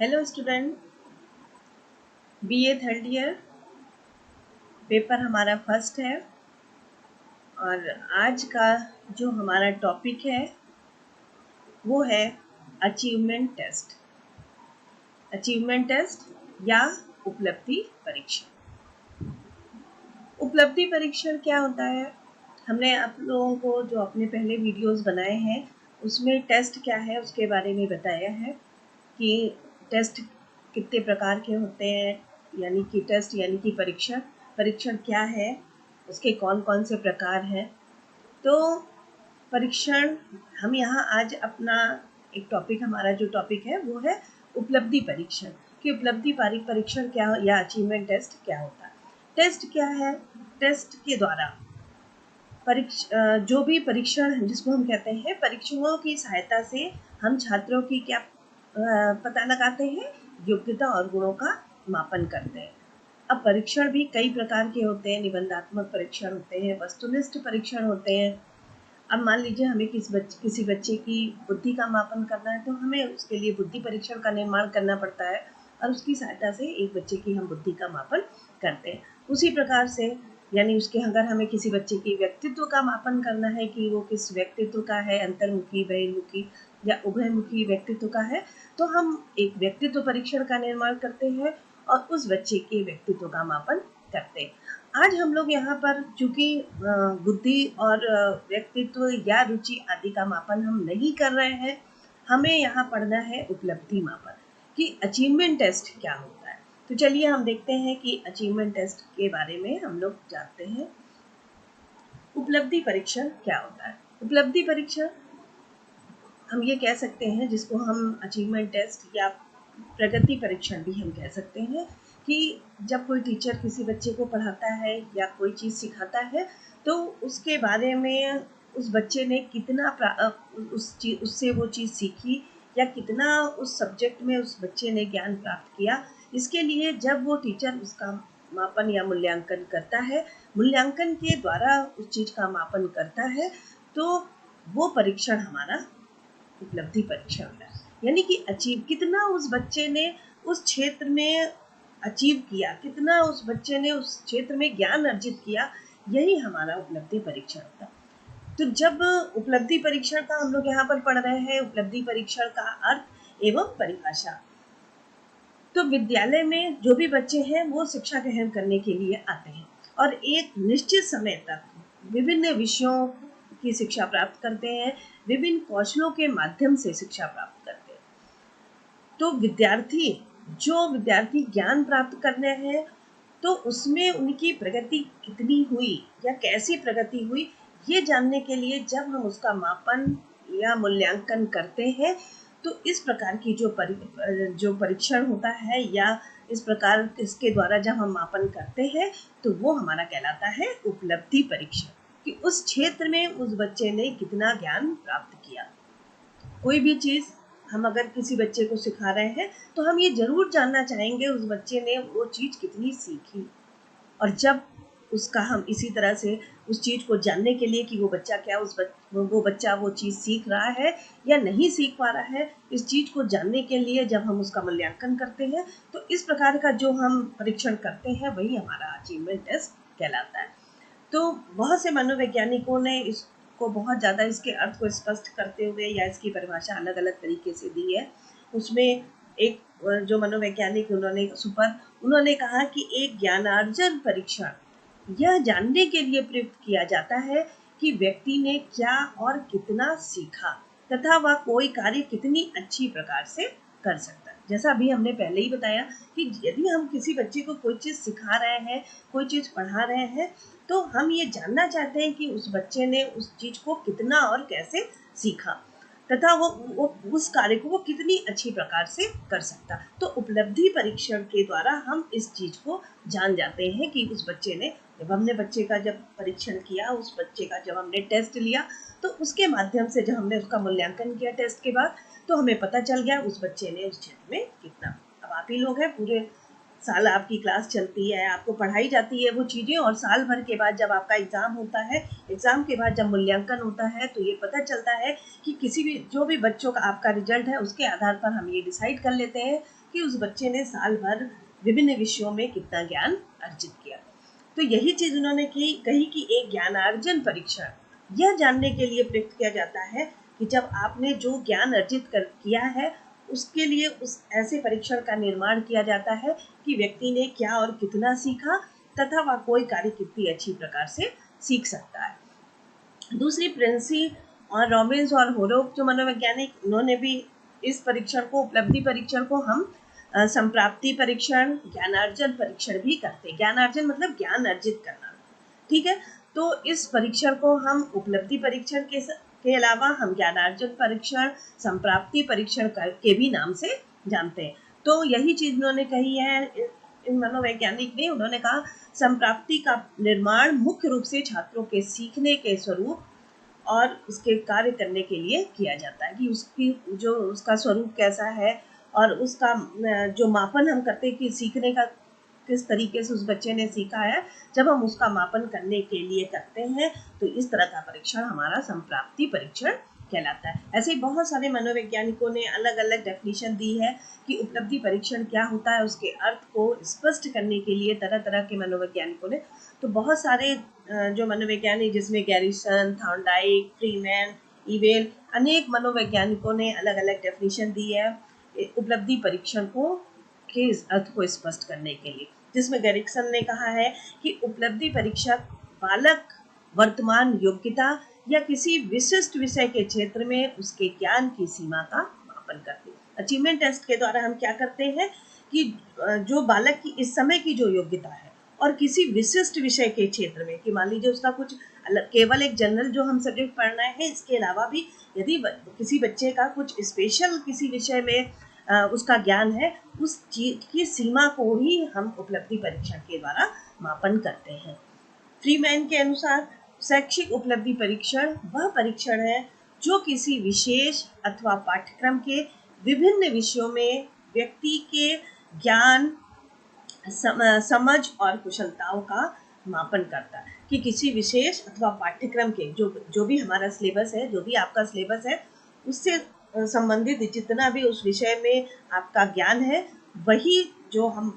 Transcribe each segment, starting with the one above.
Hello student, BA third year paper हमारा first है और आज का जो हमारा टॉपिक है वो है अचीवमेंट टेस्ट। अचीवमेंट टेस्ट या उपलब्धि परीक्षण। उपलब्धि परीक्षण क्या होता है? हमने आप लोगों को जो अपने पहले वीडियोस बनाए हैं उसमें टेस्ट क्या है उसके बारे में बताया है कि टेस्ट कितने प्रकार के होते हैं, यानी कि टेस्ट यानी कि परीक्षण परीक्षण क्या है, उसके कौन कौन से प्रकार हैं। तो परीक्षण हम यहाँ आज अपना एक टॉपिक, हमारा जो टॉपिक है वो है उपलब्धि परीक्षण कि उपलब्धि परीक्षण क्या या अचीवमेंट टेस्ट क्या होता है। टेस्ट क्या है? टेस्ट के द्वारा जो भी परीक्षण जिसको हम कहते हैं परीक्षणों की सहायता से हम छात्रों की क्या पता लगाते हैं, योग्यता और गुणों का मापन करते हैं। अब परीक्षण भी कई प्रकार के होते हैं, निबंधात्मक परीक्षण होते हैं, वस्तुनिष्ठ परीक्षण होते हैं। अब मान लीजिए हमें किसी बच्चे की बुद्धि का मापन करना है तो हमें उसके लिए बुद्धि परीक्षण का निर्माण करना पड़ता है और उसकी सहायता से एक बच्चे की हम बुद्धि का मापन करते हैं। उसी प्रकार से यानी उसके अगर हमें किसी बच्चे की व्यक्तित्व का मापन करना है कि वो किस व्यक्तित्व का है, अंतर्मुखी, बहिर्मुखी या उभयमुखी व्यक्तित्व का है, तो हम एक व्यक्तित्व परीक्षण का निर्माण करते हैं और उस बच्चे के व्यक्तित्व का मापन करते हैं। आज हम लोग यहाँ पर चूंकि बुद्धि और व्यक्तित्व या रुचि आदि का मापन हम नहीं कर रहे हैं, हमें यहाँ पढ़ना है उपलब्धि मापन कि अचीवमेंट टेस्ट क्या होता है। तो चलिए हम देखते हैं कि अचीवमेंट टेस्ट के बारे में हम लोग जानते हैं। उपलब्धि परीक्षण क्या होता है? उपलब्धि परीक्षण हम ये कह सकते हैं, जिसको हम अचीवमेंट टेस्ट या प्रगति परीक्षण भी हम कह सकते हैं, कि जब कोई टीचर किसी बच्चे को पढ़ाता है या कोई चीज़ सिखाता है तो उसके बारे में उस बच्चे ने कितना उससे वो चीज़ सीखी या कितना उस सब्जेक्ट में उस बच्चे ने ज्ञान प्राप्त किया, इसके लिए जब वो टीचर उसका मापन या मूल्यांकन करता है, मूल्यांकन के द्वारा उस चीज़ का मापन करता है, तो वो परीक्षण हमारा उपलब्धि परीक्षण है। यानी कि कितना उस बच्चे ने उस क्षेत्र में अचीव किया, कितना उस बच्चे ने उस क्षेत्र में ज्ञान अर्जित किया, यही हमारा उपलब्धि परीक्षण होता है। तो जब उपलब्धि परीक्षण का हम लोग यहाँ पर पढ़ रहे हैं, उपलब्धि परीक्षण का अर्थ एवं परिभाषा। तो विद्यालय में जो भी बच्चे हैं वो शिक्षा ग्रहण करने के लिए आते हैं और एक निश्चित समय तक विभिन्न विषयों की शिक्षा प्राप्त करते हैं, विभिन्न कौशलों के माध्यम से शिक्षा प्राप्त करते हैं। तो विद्यार्थी ज्ञान प्राप्त करने हैं तो उसमें उनकी प्रगति कितनी हुई या कैसी प्रगति हुई, ये जानने के लिए जब हम उसका मापन या मूल्यांकन करते हैं तो इस प्रकार की जो परीक्षण होता है या इस प्रकार इसके द्वारा जब हम मापन करते हैं तो वो हमारा कहलाता है उपलब्धि परीक्षण, कि उस क्षेत्र में उस बच्चे ने कितना ज्ञान प्राप्त किया। कोई भी चीज़ हम अगर किसी बच्चे को सिखा रहे हैं तो हम ये जरूर जानना चाहेंगे उस बच्चे ने वो चीज़ कितनी सीखी, और जब उसका हम इसी तरह से उस चीज़ को जानने के लिए कि वो बच्चा क्या वो बच्चा वो चीज़ सीख रहा है या नहीं सीख पा रहा है, इस चीज़ को जानने के लिए जब हम उसका मूल्यांकन करते हैं तो इस प्रकार का जो हम परीक्षण करते हैं वही हमारा अचीवमेंट टेस्ट कहलाता है। तो बहुत से मनोवैज्ञानिकों ने इसको बहुत ज़्यादा इसके अर्थ को स्पष्ट करते हुए या इसकी परिभाषा अलग अलग तरीके से दी है। उसमें एक जो मनोवैज्ञानिक उन्होंने कहा कि एक ज्ञानार्जन परीक्षण यह जानने के लिए प्रयुक्त किया जाता है कि व्यक्ति ने क्या और कितना सीखा तथा वह कोई कार्य कितनी अच्छी प्रकार से कर सकता है। जैसा अभी हमने पहले ही बताया कि यदि हम किसी बच्चे को कोई चीज़ सिखा रहे हैं, कोई चीज़ पढ़ा रहे हैं, तो हम ये जानना चाहते हैं कि उस बच्चे ने उस चीज़ को कितना और कैसे सीखा तथा वो उस कार्य को वो कितनी अच्छी प्रकार से कर सकता। तो उपलब्धि परीक्षण के द्वारा हम इस चीज़ को जान जाते हैं कि उस बच्चे ने, जब हमने बच्चे का जब परीक्षण किया, उस बच्चे का जब हमने टेस्ट लिया तो उसके माध्यम से जब हमने उसका मूल्यांकन किया टेस्ट के बाद, तो हमें पता चल गया उस बच्चे ने उस क्षेत्र में कितना। अब आप ही लोग हैं पूरे साल आपकी क्लास चलती है, आपको पढ़ाई जाती है वो चीज़ें, और साल भर के बाद जब आपका एग्ज़ाम होता है, एग्ज़ाम के बाद जब मूल्यांकन होता है, तो ये पता चलता है कि किसी भी जो भी बच्चों का आपका रिजल्ट है उसके आधार पर हम ये डिसाइड कर लेते हैं कि उस बच्चे ने साल भर विभिन्न विषयों में कितना ज्ञान अर्जित किया। तो यही चीज़ उन्होंने कही कि एक ज्ञानार्जन परीक्षण यह जानने के लिए प्रयुक्त किया जाता है कि जब आपने जो ज्ञान अर्जित किया है उसके लिए उस ऐसे परीक्षण का निर्माण किया जाता है कि व्यक्ति ने क्या और कितना सीखा तथा वह कोई कार्य कितनी अच्छी प्रकार से सीख सकता है। दूसरी प्रिंसी और रॉबिन्स और होरोक जो मनोवैज्ञानिक, उन्होंने भी इस परीक्षण को, उपलब्धि परीक्षण को हम संप्राप्ति परीक्षण, ज्ञानार्जन परीक्षण भी करते हैं। ज्ञानार्जन मतलब ज्ञान अर्जित करना, ठीक है। तो इस परीक्षण को हम उपलब्धि परीक्षण के अलावा हम ज्ञानार्जन परीक्षण, संप्राप्ति परीक्षण के भी नाम से जानते हैं। तो यही चीज उन्होंने कही है इन मनोवैज्ञानिक ने। उन्होंने कहा संप्राप्ति का निर्माण मुख्य रूप से छात्रों के सीखने के स्वरूप और उसके कार्य करने के लिए किया जाता है कि उसकी जो उसका स्वरूप कैसा है और उसका जो मापन हम करते हैं कि सीखने का किस तरीके से उस बच्चे ने सीखा है, जब हम उसका मापन करने के लिए करते हैं तो इस तरह का परीक्षण हमारा संप्राप्ति परीक्षण कहलाता है। ऐसे बहुत सारे मनोवैज्ञानिकों ने अलग अलग डेफिनेशन दी है कि उपलब्धि परीक्षण क्या होता है। उसके अर्थ को स्पष्ट करने के लिए तरह तरह के मनोवैज्ञानिकों ने, तो बहुत सारे जो मनोवैज्ञानिक, जिसमें गैरिसन, थॉर्नडाइक, फ्रीमैन, इवेल, अनेक मनोवैज्ञानिकों ने अलग अलग डेफिनेशन दी है उपलब्धि परीक्षण को के इस अर्थ को स्पष्ट करने के लिए, जिसमें गैरिसन ने कहा है कि उपलब्धि परीक्षक बालक वर्तमान योग्यता या किसी विशिष्ट विषय के क्षेत्र में उसके ज्ञान की सीमा का मापन करते हैं। अचीवमेंट टेस्ट के द्वारा हम क्या करते हैं कि जो बालक की इस समय की जो योग्यता है और किसी विशिष्ट विषय के क्षेत्र में, कि मान लीजिए उसका कुछ अलग, केवल एक जनरल जो हम सब्जेक्ट पढ़ना है, इसके अलावा भी यदि किसी बच्चे का कुछ स्पेशल किसी विषय में उसका ज्ञान है, उस चीज की सीमा को ही हम उपलब्धि परीक्षण के द्वारा मापन करते हैं। फ्रीमैन के अनुसार शैक्षिक उपलब्धि परीक्षण वह परीक्षण है जो किसी विशेष अथवा पाठ्यक्रम के विभिन्न विषयों में व्यक्ति के ज्ञान, समझ और कुशलताओं का मापन करता है। कि किसी विशेष अथवा पाठ्यक्रम के जो भी हमारा सिलेबस है, जो भी आपका सिलेबस है, उससे संबंधित जितना भी उस विषय में आपका ज्ञान है, वही जो हम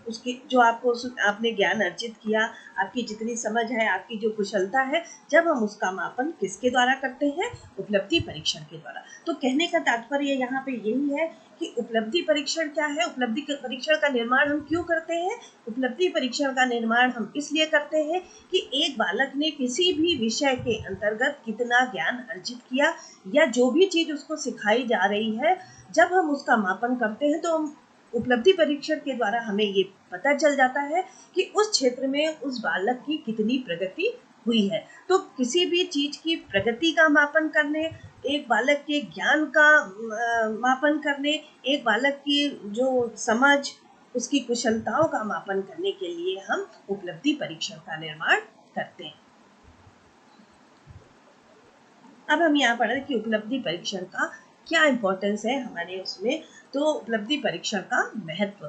उसकी जो आपने ज्ञान अर्जित किया, आपकी जितनी समझ है, आपकी जो कुशलता है, जब हम उसका मापन किसके द्वारा करते हैं? उपलब्धि परीक्षण के द्वारा। तो कहने का तात्पर्य यहाँ पे यही है कि उपलब्धि परीक्षण क्या है, उपलब्धि परीक्षण का निर्माण हम क्यों करते हैं? उपलब्धि परीक्षण का निर्माण हम इसलिए करते हैं कि एक बालक ने किसी भी विषय के अंतर्गत कितना ज्ञान अर्जित किया या जो भी चीज उसको सिखाई जा रही है, जब हम उसका मापन करते हैं तो हम उपलब्धि परीक्षण के द्वारा हमें ये पता चल जाता है कि उस क्षेत्र में उस बालक की कितनी प्रगति हुई है। तो किसी भी चीज की प्रगति का मापन करने, एक बालक के ज्ञान का मापन करने, एक बालक की जो समझ, उसकी कुशलताओं का मापन करने के लिए हम उपलब्धि परीक्षण का निर्माण करते हैं। अब हम यहाँ पढ़ रहे कि उपलब्धि परीक्षण का क्या इम्पोर्टेंस है हमारे उसमें। तो उपलब्धि परीक्षण का महत्व,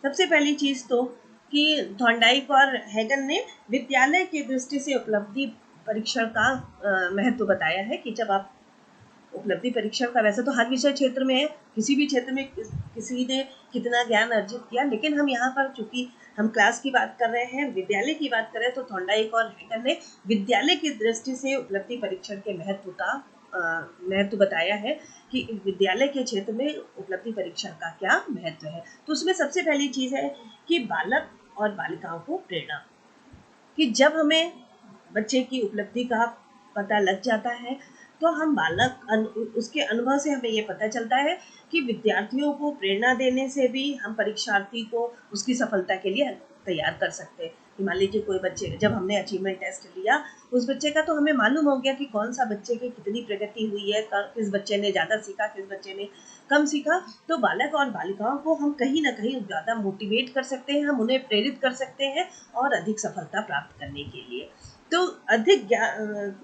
सबसे पहली चीज तो कि थॉर्नडाइक और हैगन ने विद्यालय की दृष्टि से उपलब्धि परीक्षण का महत्व बताया है कि जब आप उपलब्धि परीक्षण का, वैसे तो हर विषय क्षेत्र में है, किसी भी क्षेत्र में किसी ने कितना ज्ञान अर्जित किया, लेकिन हम यहाँ पर चूंकि हम क्लास की बात कर रहे हैं, विद्यालय की बात कर रहे हैं, तो थॉर्नडाइक और हैगन ने विद्यालय की दृष्टि से उपलब्धि परीक्षण के महत्व का महत्व बताया है कि विद्यालय के क्षेत्र में उपलब्धि परीक्षण का क्या महत्व है। तो उसमें सबसे पहली चीज है कि बालक और बालिकाओं को प्रेरणा, कि जब हमें बच्चे की उपलब्धि का पता लग जाता है तो हम उसके अनुभव से हमें ये पता चलता है कि विद्यार्थियों को प्रेरणा देने से भी हम परीक्षार्थी को उसकी सफलता के लिए तैयार कर सकते हैं। मान लीजिए कोई बच्चे, जब हमने अचीवमेंट टेस्ट लिया उस बच्चे का, तो हमें मालूम हो गया कि कौन सा बच्चे की कितनी प्रगति हुई है, किस बच्चे ने ज़्यादा सीखा, किस बच्चे ने कम सीखा। तो बालक और बालिकाओं को हम कहीं ना कहीं ज़्यादा मोटिवेट कर सकते हैं, हम उन्हें प्रेरित कर सकते हैं और अधिक सफलता प्राप्त करने के लिए। तो अधिक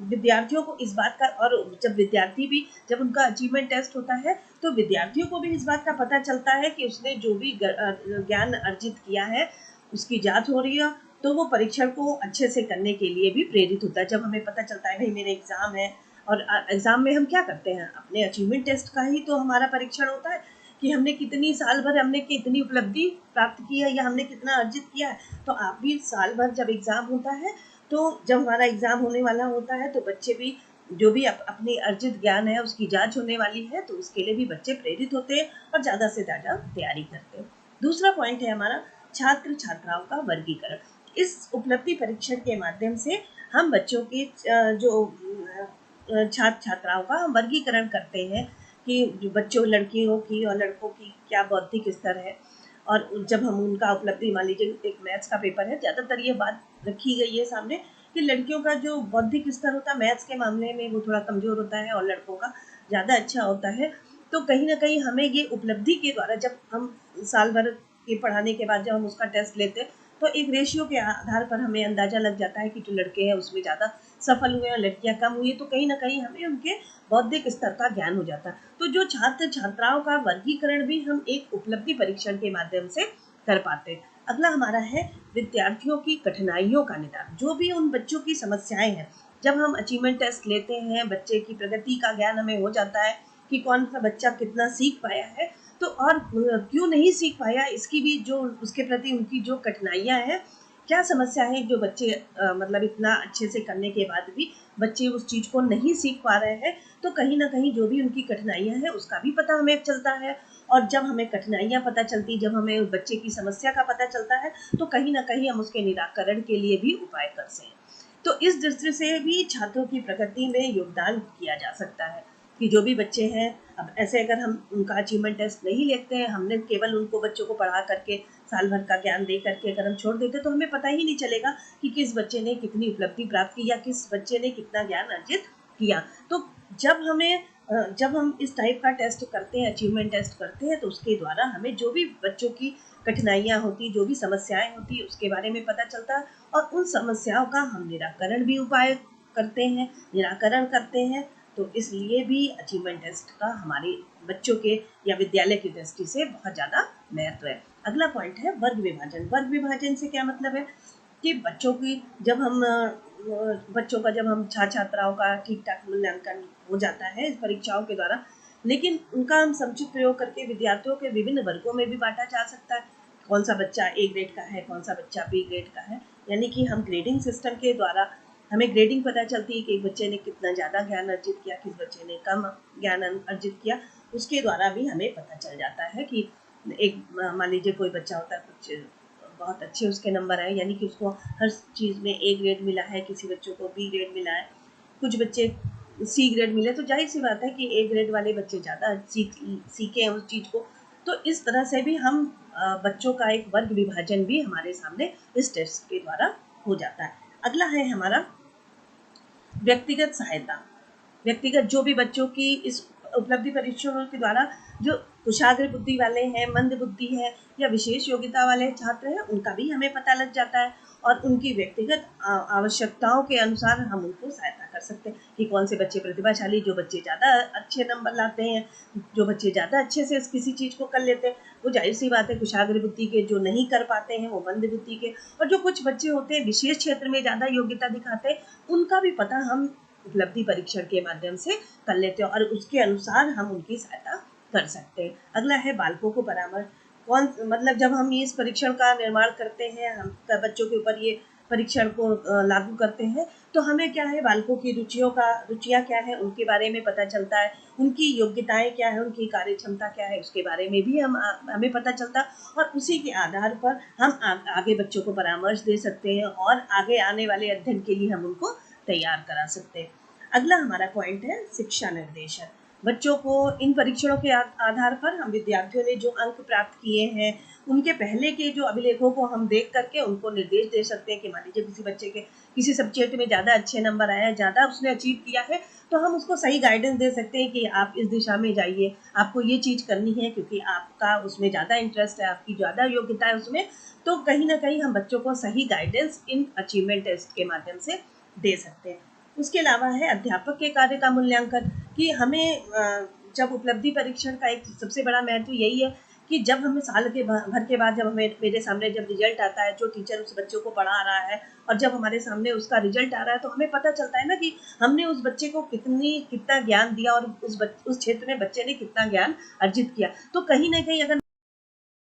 विद्यार्थियों को इस बात का, और जब विद्यार्थी भी, जब उनका अचीवमेंट टेस्ट होता है तो विद्यार्थियों को भी इस बात का पता चलता है कि उसने जो भी ज्ञान अर्जित किया है उसकी जांच हो रही है, तो वो परीक्षण को अच्छे से करने के लिए भी प्रेरित होता है। जब हमें पता चलता है भाई मेरे एग्जाम है, और एग्जाम में हम क्या करते हैं, अपने अचीवमेंट टेस्ट का ही तो हमारा परीक्षण होता है कि हमने कितनी साल भर हमने कितनी उपलब्धि प्राप्त की है या हमने कितना अर्जित किया है। तो आप भी साल भर जब एग्जाम होता है, तो जब हमारा एग्जाम होने वाला होता है तो बच्चे भी जो भी अपनी अर्जित ज्ञान है उसकी जांच होने वाली है, तो उसके लिए भी बच्चे प्रेरित होते हैं और ज़्यादा से ज़्यादा तैयारी करते हैं। दूसरा पॉइंट है हमारा छात्र छात्राओं का वर्गीकरण। इस उपलब्धि परीक्षण के माध्यम से हम बच्चों के जो छात्र छात्राओं का हम वर्गीकरण करते हैं कि जो बच्चों, लड़कियों की और लड़कों की क्या बौद्धिक स्तर है। और जब हम उनका उपलब्धि, मान लीजिए एक मैथ्स का पेपर है, ज़्यादातर ये बात रखी गई है सामने कि लड़कियों का जो बौद्धिक स्तर होता है मैथ्स के मामले में वो थोड़ा कमज़ोर होता है और लड़कों का ज़्यादा अच्छा होता है। तो कहीं ना कहीं हमें ये उपलब्धि के द्वारा, जब हम साल भर के पढ़ाने के बाद जब हम उसका टेस्ट लेते हैं तो एक रेशियो के आधार पर हमें अंदाज़ा लग जाता है कि जो लड़के हैं उसमें ज़्यादा सफल हुए और लड़कियां कम हुई, तो कहीं ना कहीं हमें उनके बौद्धिक स्तर का ज्ञान हो जाता है। तो जो छात्र छात्राओं का वर्गीकरण भी हम एक उपलब्धि परीक्षण के माध्यम से कर पाते हैं। अगला हमारा है विद्यार्थियों की कठिनाइयों का निदान। जो भी उन बच्चों की समस्याएं हैं, जब हम अचीवमेंट टेस्ट लेते हैं, बच्चे की प्रगति का ज्ञान हमें हो जाता है कि कौन सा बच्चा कितना सीख पाया है, तो और क्यों नहीं सीख पाया इसकी भी, जो उसके प्रति उनकी जो कठिनाइयां हैं, क्या समस्या है जो बच्चे मतलब इतना अच्छे से करने के बाद भी बच्चे उस चीज को नहीं सीख पा रहे हैं, तो कहीं ना कहीं जो भी उनकी कठिनाइयां हैं उसका भी पता हमें चलता है। और जब हमें कठिनाइयां पता चलती, जब हमें बच्चे की समस्या का पता चलता है, तो कहीं ना कहीं हम उसके निराकरण के लिए भी उपाय कर सकें। तो इस दृष्टि से भी छात्रों की प्रगति में योगदान किया जा सकता है कि जो भी बच्चे हैं, अब ऐसे अगर हम उनका अचीवमेंट टेस्ट नहीं लेते हैं, हमने केवल उनको बच्चों को पढ़ा करके साल भर का ज्ञान दे करके अगर हम छोड़ देते, तो हमें पता ही नहीं चलेगा कि किस बच्चे ने कितनी उपलब्धि प्राप्त की या किस बच्चे ने कितना ज्ञान अर्जित किया। तो जब हम इस टाइप का टेस्ट करते हैं, अचीवमेंट टेस्ट करते हैं, तो उसके द्वारा हमें जो भी बच्चों की कठिनाइयां होती, जो भी समस्याएं होती, उसके बारे में पता चलता है और उन समस्याओं का हम निराकरण भी उपाय करते हैं, निराकरण करते हैं। तो इसलिए भी अचीवमेंट टेस्ट का हमारे बच्चों के या विद्यालय की दृष्टि से बहुत ज़्यादा महत्व है। अगला पॉइंट है वर्ग विभाजन। वर्ग विभाजन से क्या मतलब है कि बच्चों की, जब हम बच्चों का, जब हम छात्र छात्राओं का ठीक ठाक मूल्यांकन हो जाता है इस परीक्षाओं के द्वारा, लेकिन उनका हम समुचित प्रयोग करके विद्यार्थियों के विभिन्न वर्गों में भी बांटा जा सकता है। कौन सा बच्चा ए ग्रेड का है, कौन सा बच्चा बी ग्रेड का है, यानी कि हम ग्रेडिंग सिस्टम के द्वारा हमें ग्रेडिंग पता चलती है कि एक बच्चे ने कितना ज़्यादा ज्ञान अर्जित किया, किस बच्चे ने कम ज्ञान अर्जित किया। उसके द्वारा भी हमें पता चल जाता है कि एक, मान लीजिए कोई बच्चा होता है, कुछ बहुत अच्छे उसके नंबर आए, यानी कि उसको हर चीज़ में ए ग्रेड मिला है, किसी बच्चों को बी ग्रेड मिला है, कुछ बच्चे सी ग्रेड मिले, तो जाहिर सी बात है कि ए ग्रेड वाले बच्चे ज़्यादा सीखे हैं उस चीज़ को। तो इस तरह से भी हम बच्चों का एक वर्ग विभाजन भी हमारे सामने इस टेस्ट के द्वारा हो जाता है। अगला है हमारा व्यक्तिगत सहायता। व्यक्तिगत, जो भी बच्चों की इस उपलब्धि परीक्षणों के द्वारा जो कुशाग्र बुद्धि वाले हैं, मंद बुद्धि है या विशेष योग्यता वाले छात्र हैं, उनका भी हमें पता लग जाता है और उनकी व्यक्तिगत आवश्यकताओं के अनुसार हम उनको सहायता कर सकते हैं कि कौन से बच्चे प्रतिभाशाली, जो बच्चे ज़्यादा अच्छे नंबर लाते हैं, जो बच्चे ज़्यादा अच्छे से किसी चीज़ को कर लेते हैं, वो जाहिर सी बात है कुशाग्र बुद्धि के, जो नहीं कर पाते हैं वो मंद बुद्धि के, और जो कुछ बच्चे होते हैं विशेष क्षेत्र में ज़्यादा योग्यता दिखाते हैं, उनका भी पता हम उपलब्धि परीक्षण के माध्यम से कर लेते हैं और उसके अनुसार हम उनकी सहायता कर सकते हैं। अगला है बालकों को परामर्श। मतलब जब हम इस परीक्षण का निर्माण करते हैं, हम बच्चों के ऊपर ये परीक्षण को लागू करते हैं, तो हमें क्या है, बालकों की रुचियाँ क्या है उनके बारे में पता चलता है, उनकी योग्यताएं क्या है, उनकी कार्य क्षमता क्या है, उसके बारे में भी हमें पता चलता है और उसी के आधार पर हम आगे बच्चों को परामर्श दे सकते हैं और आगे आने वाले अध्ययन के लिए हम उनको तैयार करा सकते हैं। अगला हमारा पॉइंट है शिक्षा निर्देशन। बच्चों को इन परीक्षणों के आधार पर हम विद्यार्थियों ने जो अंक प्राप्त किए हैं, उनके पहले के जो अभिलेखों को हम देख करके उनको निर्देश दे सकते हैं कि मान लीजिए किसी बच्चे के किसी सब्जेक्ट में ज़्यादा अच्छे नंबर आए हैं, ज़्यादा उसने अचीव किया है, तो हम उसको सही गाइडेंस दे सकते हैं कि आप इस दिशा में जाइए, आपको ये चीज़ करनी है क्योंकि आपका उसमें ज़्यादा इंटरेस्ट है, आपकी ज़्यादा योग्यता है उसमें। तो कहीं ना कहीं हम बच्चों को सही गाइडेंस इन अचीवमेंट टेस्ट के माध्यम से दे सकते हैं। उसके अलावा है अध्यापक के कार्य का मूल्यांकन, कि हमें जब उपलब्धि परीक्षण का एक सबसे बड़ा महत्व यही है कि जब हमें साल के भर के बाद जब हमें मेरे सामने जब रिजल्ट आता है, जो टीचर उस बच्चों को पढ़ा रहा है और जब हमारे सामने उसका रिजल्ट आ रहा है, तो हमें पता चलता है ना कि हमने उस बच्चे को कितना ज्ञान दिया और उस क्षेत्र में बच्चे ने कितना ज्ञान अर्जित किया। तो कहीं ना कहीं अगर